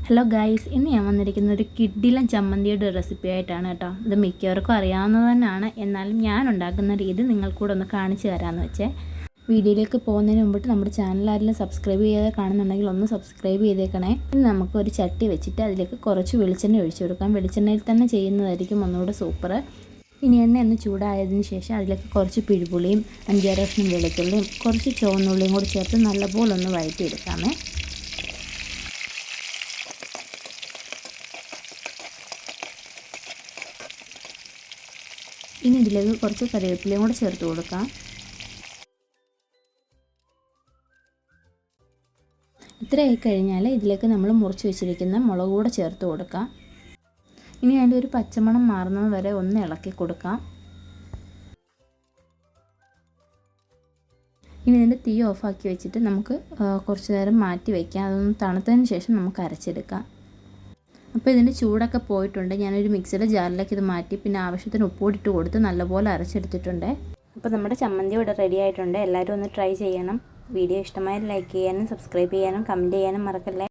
Hello guys, ഇന്ന് ഞാൻ വന്നിരിക്കുന്ന ഒരു കിഡിലൻ ചമ്മന്തിയുടെ റെസിപ്പി ആയിട്ടാണ് കേട്ടോ. ഇത് മിക്കവർക്കും അറിയാവുന്നത് തന്നെയാണ്, എന്നാലും ഞാൻ ഉണ്ടാക്കുന്ന രീതി നിങ്ങൾക്കൂടെ ഒന്ന് കാണിച്ചു തരാമെന്ന് വെച്ചേ. വീഡിയോയിലേക്ക് പോകുന്നതിന് മുമ്പിട്ട് നമ്മുടെ ചാനൽ ആരെങ്കിലും സബ്സ്ക്രൈബ് ചെയ്യാതെ കാണുന്നുണ്ടെങ്കിൽ ഒന്ന് സബ്സ്ക്രൈബ് ചെയ്തേക്കണേ. ഇനി നമുക്കൊരു ചട്ടി വെച്ചിട്ട് അതിലേക്ക് കുറച്ച് വെളിച്ചെണ്ണ ഒഴിച്ചു കൊടുക്കാം. വെളിച്ചെണ്ണയിൽ തന്നെ ചെയ്യുന്നതായിരിക്കും ഒന്നുകൂടെ സൂപ്പർ. ഇനി എണ്ണ ഒന്ന് ചൂടായതിന് ശേഷം അതിലേക്ക് കുറച്ച് പിഴുപുളിയും 5-6 കഷ്ണം വെളുത്തുള്ളിയും കുറച്ച് ചുവന്നുള്ളിയും കൂടി ചേർത്ത് നല്ലപോലെ ഒന്ന് വഴറ്റിയെടുക്കാമേ. ഇനി ഇതിലേക്ക് കുറച്ച് കറിവേപ്പിലയും കൂടെ ചേർത്ത് കൊടുക്കാം. ഇത്രയായി കഴിഞ്ഞാൽ ഇതിലേക്ക് നമ്മൾ മുറിച്ച് വെച്ചിരിക്കുന്ന മുളക് കൂടെ ചേർത്ത് കൊടുക്കാം. ഇനി അതിൻ്റെ ഒരു പച്ചമണം മാറുന്നത് വരെ ഒന്ന് ഇളക്കി കൊടുക്കാം. ഇനി ഇതിൻ്റെ തീ ഓഫാക്കി വെച്ചിട്ട് നമുക്ക് കുറച്ച് നേരം മാറ്റി വയ്ക്കാം. അതൊന്ന് തണുത്തതിന് ശേഷം നമുക്ക് അരച്ചെടുക്കാം. അപ്പോൾ ഇതിൻ്റെ ചൂടൊക്കെ പോയിട്ടുണ്ട്. ഞാനൊരു മിക്സിയുടെ ജാറിലേക്ക് ഇത് മാറ്റി പിന്നെ ആവശ്യത്തിന് ഉപ്പുകൂടിയിട്ട് കൊടുത്ത് നല്ലപോലെ അരച്ചെടുത്തിട്ടുണ്ട്. അപ്പോൾ നമ്മുടെ ചമ്മന്തി ഇവിടെ റെഡി ആയിട്ടുണ്ട്. എല്ലാവരും ഒന്ന് ട്രൈ ചെയ്യണം. വീഡിയോ ഇഷ്ടമായാൽ ലൈക്ക് ചെയ്യാനും സബ്സ്ക്രൈബ് ചെയ്യാനും കമൻറ്റ് ചെയ്യാനും മറക്കല്ലേ.